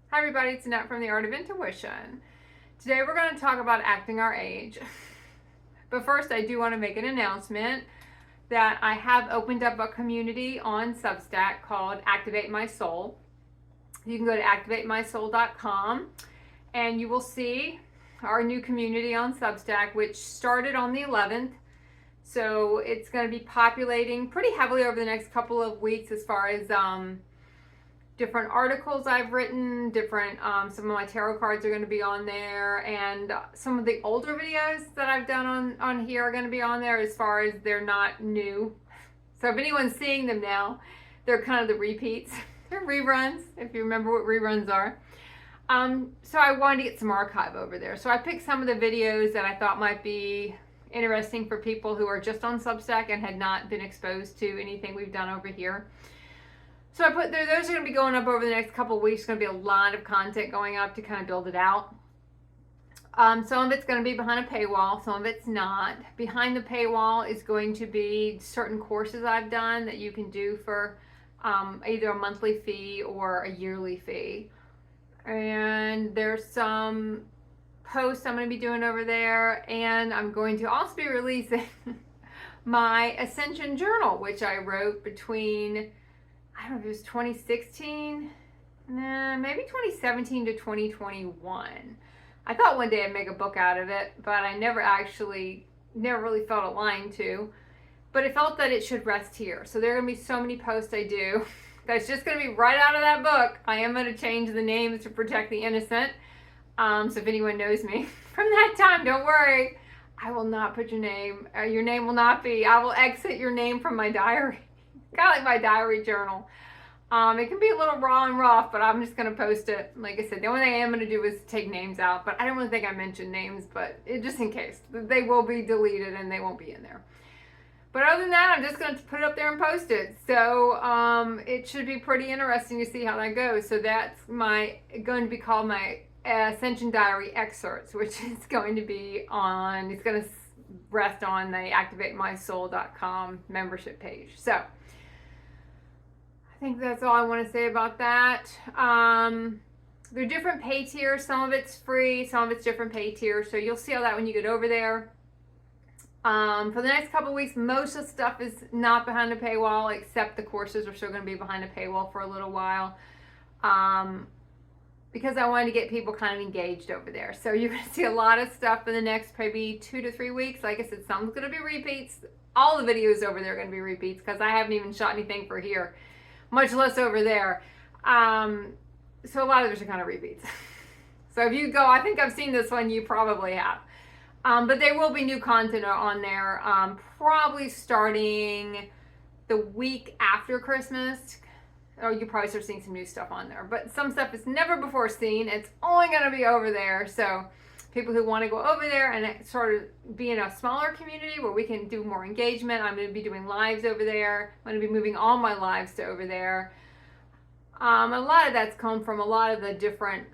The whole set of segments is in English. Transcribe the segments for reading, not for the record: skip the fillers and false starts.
Hi everybody, it's Annette from The Art of Intuition. Today we're going to talk about acting our age. But first I do want to make an announcement that I have opened up a community on Substack called Activate My Soul. You can go to activatemysoul.com and you will see our new community on Substack, which started on the 11th. So it's going to be populating pretty heavily over the next couple of weeks as far as different articles I've written, some of my tarot cards are going to be on there, and some of the older videos that I've done on here are going to be on there as far as they're not new. So if anyone's seeing them now, they're kind of the repeats. They're reruns, if you remember what reruns are. So I wanted to get some archive over there. So I picked some of the videos that I thought might be interesting for people who are just on Substack and had not been exposed to anything we've done over here. So I put there, those are going to be going up over the next couple of weeks. There's going to be a lot of content going up to kind of build it out. Some of it's going to be behind a paywall, some of it's not. Behind the paywall is going to be certain courses I've done that you can do for either a monthly fee or a yearly fee. And there's some posts I'm going to be doing over there, and I'm going to also be releasing my Ascension Journal, which I wrote between, I don't know if it was 2016, maybe 2017 to 2021. I thought one day I'd make a book out of it, but I never really felt aligned to. But it felt that it should rest here. So there are going to be so many posts I do that's just going to be right out of that book. I am going to change the names to protect the innocent. So if anyone knows me from that time, don't worry. I will not put your name. Your name will not be. I will exit your name from my diary. Kind of like my diary journal. It can be a little raw and rough, but I'm just going to post it. Like I said, the only thing I am going to do is take names out, but I don't really think I mentioned names, but just in case. They will be deleted and they won't be in there. But other than that, I'm just going to put it up there and post it. So it should be pretty interesting to see how that goes. So that's going to be called my Ascension Diary Excerpts, which is going to be on, it's going to rest on the activatemysoul.com membership page. So I think that's all I want to say about that. There are different pay tiers. Some of it's free, some of it's different pay tiers. So you'll see all that when you get over there. For the next couple of weeks, most of the stuff is not behind a paywall, except the courses are still going to be behind a paywall for a little while. Because I wanted to get people kind of engaged over there. So you're going to see a lot of stuff in the next maybe 2 to 3 weeks. Like I said, some's going to be repeats. All the videos over there are going to be repeats because I haven't even shot anything for here, much less over there. So a lot of those are kind of repeats. So if you go, I think I've seen this one, you probably have. But there will be new content on there, probably starting the week after Christmas. Oh, you probably start seeing some new stuff on there. But some stuff is never before seen. It's only going to be over there. So people who want to go over there and sort of be in a smaller community where we can do more engagement. I'm going to be doing lives over there. I'm going to be moving all my lives to over there. A lot of that's come from a lot of the different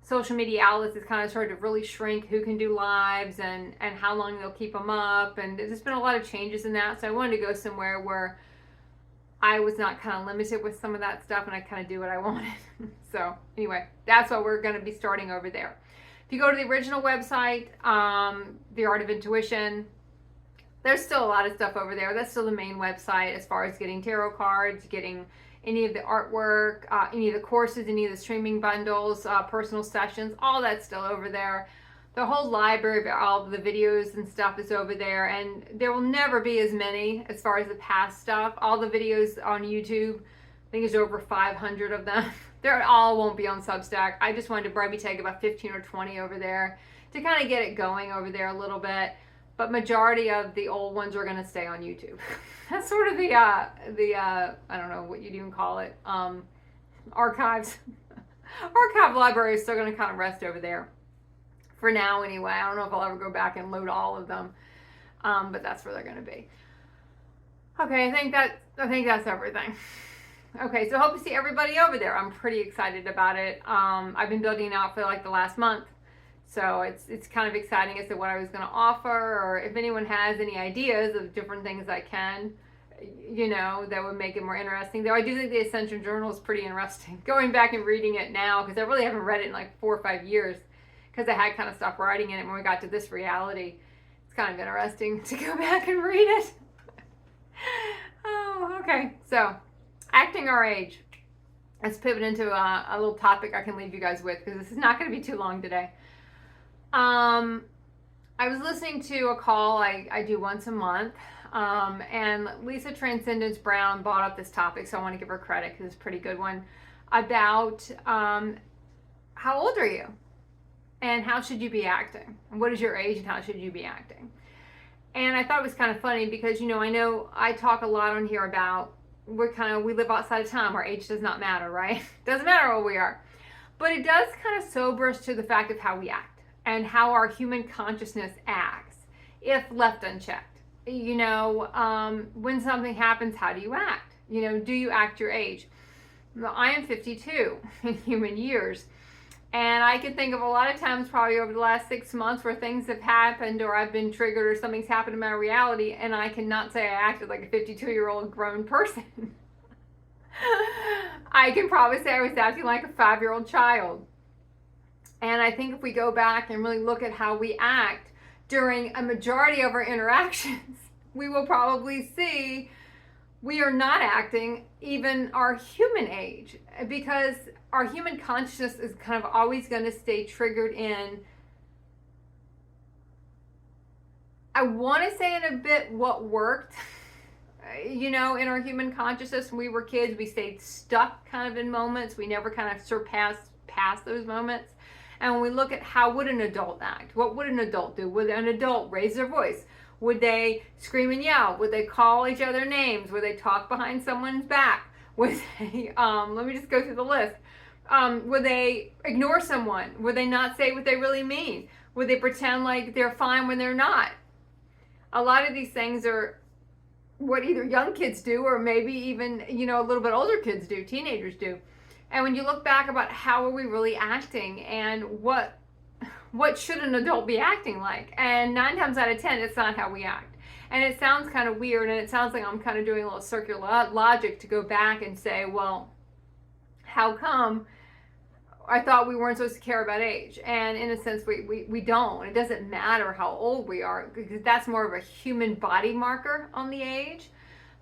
social media outlets. Is kind of started to really shrink who can do lives and how long they'll keep them up. And there's been a lot of changes in that. So I wanted to go somewhere where I was not kind of limited with some of that stuff and I kind of do what I wanted. So anyway, that's what we're going to be starting over there. If you go to the original website, The Art of Intuition, there's still a lot of stuff over there. That's still the main website as far as getting tarot cards, getting any of the artwork, any of the courses, any of the streaming bundles, personal sessions, all that's still over there. The whole library of all of the videos and stuff is over there, and there will never be as many as far as the past stuff. All the videos on YouTube, I think there's over 500 of them. They all won't be on Substack. I just wanted to probably take about 15 or 20 over there to kind of get it going over there a little bit. But majority of the old ones are going to stay on YouTube. That's sort of the I don't know what you'd even call it, archives. Archive library is still going to kind of rest over there. For now anyway. I don't know if I'll ever go back and load all of them. But that's where they're going to be. Okay, I think that's everything. Okay, so hope to see everybody over there. I'm pretty excited about it. I've been building it out for like the last month. So it's kind of exciting as to what I was going to offer, or if anyone has any ideas of different things I can that would make it more interesting. Though I do think the Ascension Journal is pretty interesting. Going back and reading it now, because I really haven't read it in like 4 or 5 years, because I had kind of stopped writing in it when we got to this reality. It's kind of interesting to go back and read it. Oh, okay. So, acting our age. Let's pivot into a little topic I can leave you guys with, because this is not going to be too long today. I was listening to a call I do once a month, and Lisa Transcendence Brown brought up this topic, so I want to give her credit because it's a pretty good one, about how old are you and how should you be acting, and what is your age and how should you be acting. And I thought it was kind of funny because, I know I talk a lot on here about we live outside of time. Our age does not matter, right? Doesn't matter how old we are. But it does kind of sober us to the fact of how we act and how our human consciousness acts if left unchecked. When something happens, how do you act? Do you act your age? Well, I am 52 in human years. And I can think of a lot of times probably over the last 6 months where things have happened or I've been triggered or something's happened in my reality, and I cannot say I acted like a 52-year-old grown person. I can probably say I was acting like a 5-year-old child. And I think if we go back and really look at how we act during a majority of our interactions, we will probably see we are not acting even our human age, because our human consciousness is kind of always going to stay triggered in, I want to say in a bit what worked. In our human consciousness when we were kids, we stayed stuck kind of in moments. We never kind of surpassed past those moments. And when we look at how would an adult act, what would an adult do? Would an adult raise their voice? Would they scream and yell? Would they call each other names? Would they talk behind someone's back? Would they, let me just go through the list. Would they ignore someone? Would they not say what they really mean? Would they pretend like they're fine when they're not? A lot of these things are what either young kids do or maybe even, a little bit older kids do, teenagers do. And when you look back about how are we really acting and what should an adult be acting like? And 9 times out of 10, it's not how we act. And it sounds kind of weird, and it sounds like I'm kind of doing a little circular logic to go back and say, well, how come I thought we weren't supposed to care about age? And in a sense, we don't. It doesn't matter how old we are, because that's more of a human body marker on the age.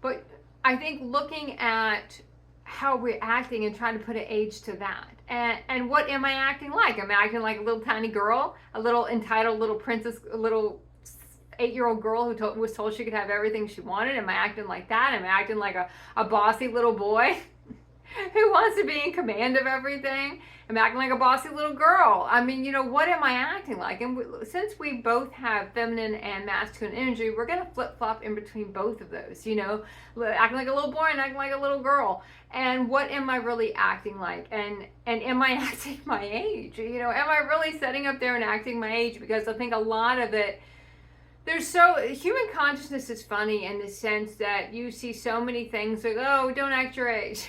But I think looking at how we're acting and trying to put an age to that. And what am I acting like? Am I acting like a little tiny girl, a little entitled little princess, a little 8-year-old girl who was told she could have everything she wanted? Am I acting like that? Am I acting like a bossy little boy who wants to be in command of everything? Am I acting like a bossy little girl? I mean, what am I acting like? And since we both have feminine and masculine energy, we're going to flip-flop in between both of those, acting like a little boy and acting like a little girl. And what am I really acting like? And am I acting my age? Am I really sitting up there and acting my age? Because I think a lot of it, human consciousness is funny in the sense that you see so many things like, oh, don't act your age.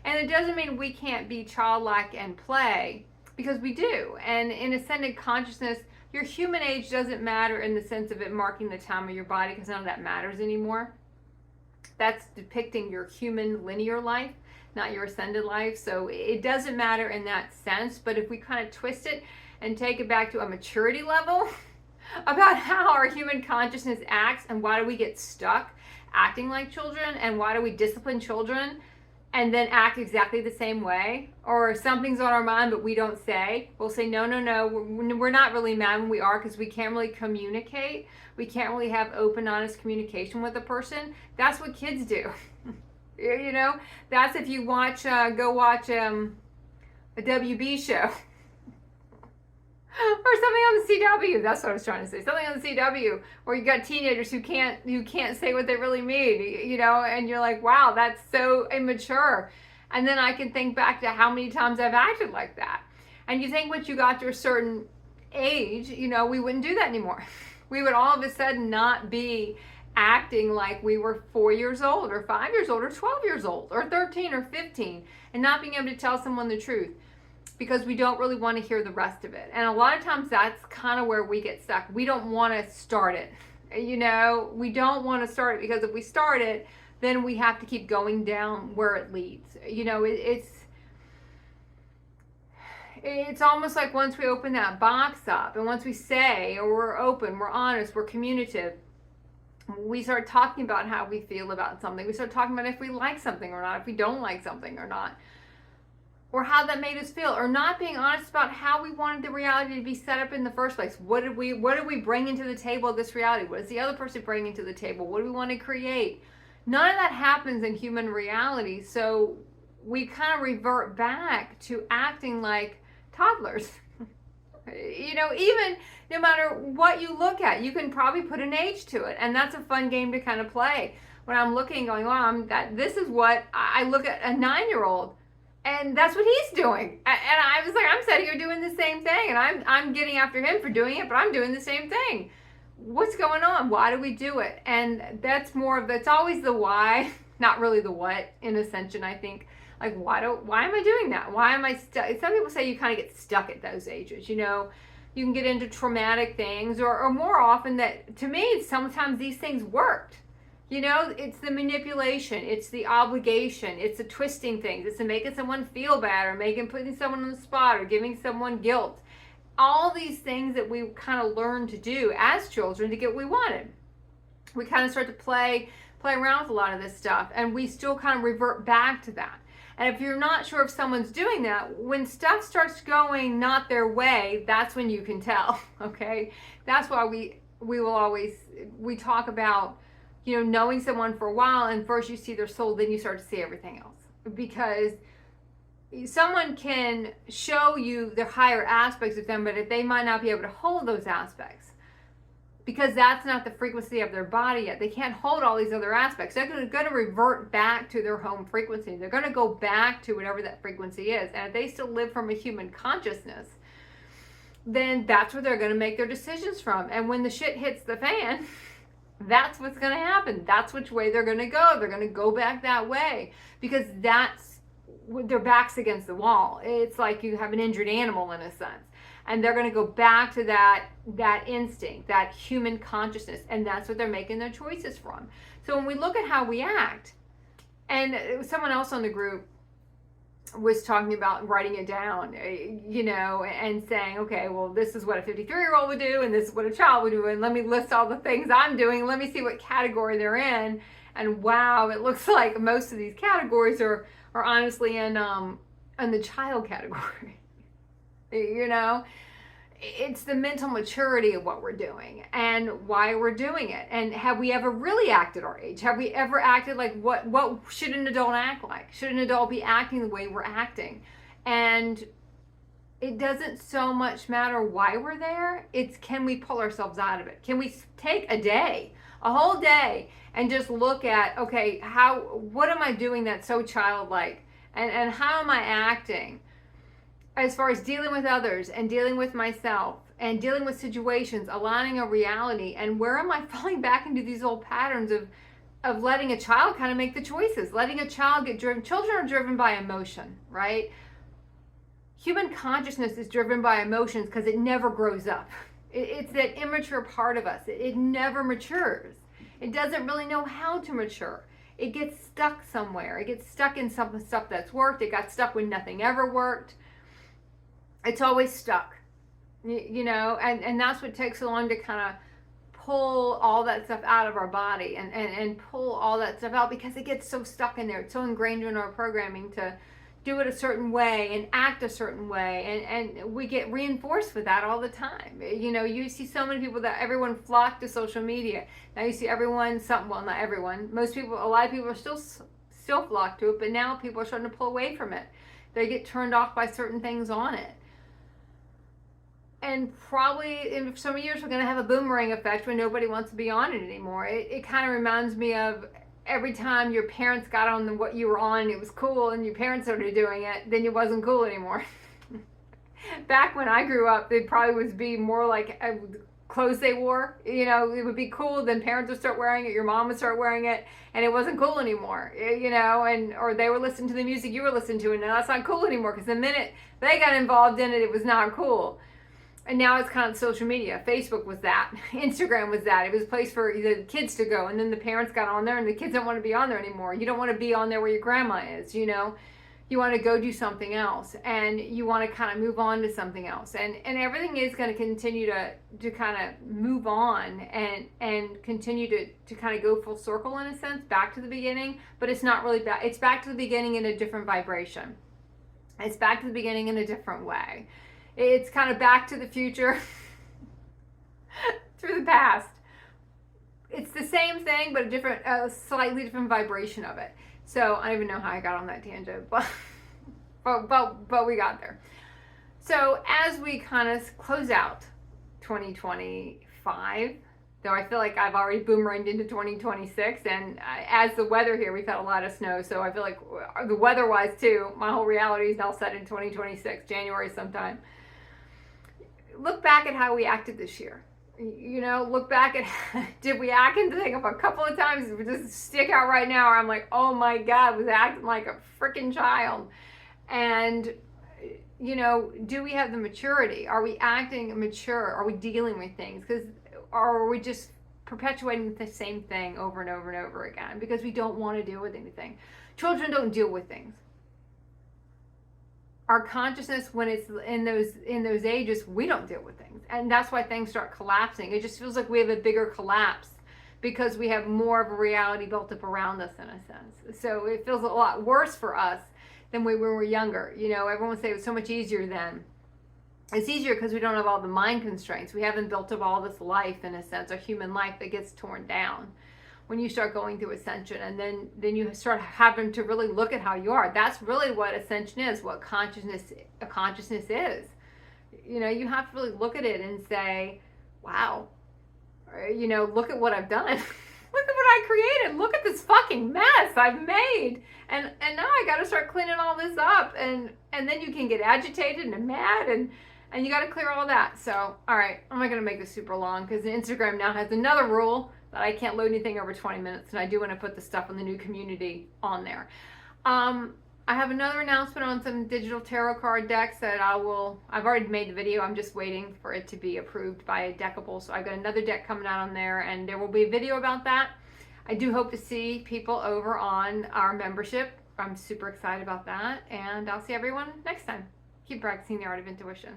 And it doesn't mean we can't be childlike and play, because we do. And in ascended consciousness, your human age doesn't matter in the sense of it marking the time of your body, because none of that matters anymore. That's depicting your human linear life, not your ascended life. So it doesn't matter in that sense. But if we kind of twist it and take it back to a maturity level about how our human consciousness acts and why do we get stuck acting like children and why do we discipline children and then act exactly the same way, or something's on our mind but we don't say. We'll say, no, we're not really mad when we are, because we can't really communicate. We can't really have open, honest communication with a person. That's what kids do. That's if you go watch a WB show. Or something on the CW. That's what I was trying to say. Something on the CW where you got teenagers who can't say what they really mean, and you're like, wow, that's so immature. And then I can think back to how many times I've acted like that. And you think once you got to a certain age, we wouldn't do that anymore. We would all of a sudden not be acting like we were 4 years old or 5 years old or 12 years old or 13 or 15 and not being able to tell someone the truth, because we don't really want to hear the rest of it. And a lot of times that's kind of where we get stuck. We don't want to start it. We don't want to start it, because if we start it, then we have to keep going down where it leads. You know, it's almost like once we open that box up, and once we say, or we're open, we're honest, we're communicative, we start talking about how we feel about something. We start talking about if we like something or not, if we don't like something or not, or how that made us feel, or not being honest about how we wanted the reality to be set up in the first place. What did we bring into the table of this reality? What is the other person bringing to the table? What do we want to create? None of that happens in human reality, so we kind of revert back to acting like toddlers. You know, even no matter what you look at, you can probably put an age to it, and that's a fun game to kind of play. When I'm looking, going, "Wow, this is what I look at a 9-year-old, and that's what he's doing." And I was like, I'm sitting here doing the same thing, and I'm getting after him for doing it, but I'm doing the same thing. What's going on? Why do we do it? And that's more of it's always the why, not really the what, in Ascension, I think. Like, why am I doing that? Why am I stuck? Some people say you kind of get stuck at those ages, you know. You can get into traumatic things, or more often that, to me, sometimes these things worked. You know, it's the manipulation, it's the obligation, it's the twisting things, it's the making someone feel bad, or putting someone on the spot, or giving someone guilt. All these things that we kind of learned to do as children to get what we wanted. We kind of start to play around with a lot of this stuff, and we still kind of revert back to that. And if you're not sure if someone's doing that, when stuff starts going not their way, that's when you can tell, okay? That's why we talk about, you know, knowing someone for a while, and first you see their soul, then you start to see everything else. Because someone can show you the higher aspects of them, but if they might not be able to hold those aspects, because that's not the frequency of their body yet. They can't hold all these other aspects. They're going to revert back to their home frequency. They're going to go back to whatever that frequency is. And if they still live from a human consciousness, then that's where they're going to make their decisions from. And when the shit hits the fan, that's what's going to happen. That's which way they're going to go. They're going to go back that way, because that's their back's against the wall. It's like you have an injured animal in a sense. And they're going to go back to that instinct, that human consciousness, and that's what they're making their choices from. So when we look at how we act, and someone else on the group was talking about writing it down, you know, and saying, okay, well, this is what a 53-year-old would do, and this is what a child would do, and let me list all the things I'm doing, let me see what category they're in. And wow, it looks like most of these categories are honestly in the child category. You know, it's the mental maturity of what we're doing and why we're doing it. And have we ever really acted our age? Have we ever acted like what should an adult act like? Should an adult be acting the way we're acting? And it doesn't so much matter why we're there. It's, can we pull ourselves out of it? Can we take a whole day, and just look at, okay, what am I doing that's so childlike? And how am I acting? As far as dealing with others and dealing with myself and dealing with situations, aligning a reality, and where am I falling back into these old patterns of letting a child kind of make the choices, letting a child get driven. Children are driven by emotion, right? Human consciousness is driven by emotions because it never grows up. It's that immature part of us. It never matures. It doesn't really know how to mature. It gets stuck somewhere. It gets stuck in some stuff that's worked. It got stuck when nothing ever worked. It's always stuck, you know, and that's what takes so long to kind of pull all that stuff out of our body and pull all that stuff out, because it gets so stuck in there. It's so ingrained in our programming to do it a certain way and act a certain way, and we get reinforced with that all the time. You know, you see so many people that everyone flocked to social media. Now you see everyone, well, not everyone, most people, a lot of people are still flocked to it, but now people are starting to pull away from it. They get turned off by certain things on it. And probably in some years we're going to have a boomerang effect when nobody wants to be on it anymore. It kind of reminds me of every time your parents got on what you were on and it was cool, and your parents started doing it, then it wasn't cool anymore. Back when I grew up, it probably would be more like clothes they wore. You know, it would be cool, then parents would start wearing it, your mom would start wearing it, and it wasn't cool anymore. You know, or they were listening to the music you were listening to, and now that's not cool anymore, because the minute they got involved in it, it was not cool. And now it's kind of social media. Facebook was that. Instagram was that. It was a place for the kids to go. And then the parents got on there and the kids don't want to be on there anymore. You don't want to be on there where your grandma is, you know. You want to go do something else. And you want to kind of move on to something else. And everything is going to continue to kind of move on and continue to kind of go full circle in a sense, back to the beginning. But it's not really back. It's back to the beginning in a different vibration. It's back to the beginning in a different way. It's kind of back to the future through the past. It's the same thing, but a slightly different vibration of it. So I don't even know how I got on that tangent, but we got there. So as we kind of close out 2025, though I feel like I've already boomeranged into 2026, and as the weather here, we've had a lot of snow, so I feel like the weather-wise too, my whole reality is now set in 2026, January sometime. Look back at how we acted this year. You know, look back at, did we act? And think of a couple of times, just stick out right now, where I'm like, oh my God, was acting like a freaking child. And, you know, do we have the maturity? Are we acting mature? Are we dealing with things? Or are we just perpetuating the same thing over and over and over again because we don't want to deal with anything? Children don't deal with things. Our consciousness, when it's in those ages, we don't deal with things, and that's why things start collapsing. It just feels like we have a bigger collapse because we have more of a reality built up around us, in a sense. So it feels a lot worse for us than when we were younger. You know, everyone would say it was so much easier then. It's easier because we don't have all the mind constraints. We haven't built up all this life, in a sense, a human life that gets torn down when you start going through ascension, and then you start having to really look at how you are. That's really what ascension is, what consciousness is. You know, you have to really look at it and say, wow, you know, look at what I've done. Look at what I created. Look at this fucking mess I've made. And now I got to start cleaning all this up. And then you can get agitated and mad and you got to clear all that. So, all right, I'm not going to make this super long because Instagram now has another rule that I can't load anything over 20 minutes, and I do want to put the stuff in the new community on there. I have another announcement on some digital tarot card decks that I've already made the video. I'm just waiting for it to be approved by Deckable. So I've got another deck coming out on there, and there will be a video about that. I do hope to see people over on our membership. I'm super excited about that, and I'll see everyone next time. Keep practicing the art of intuition.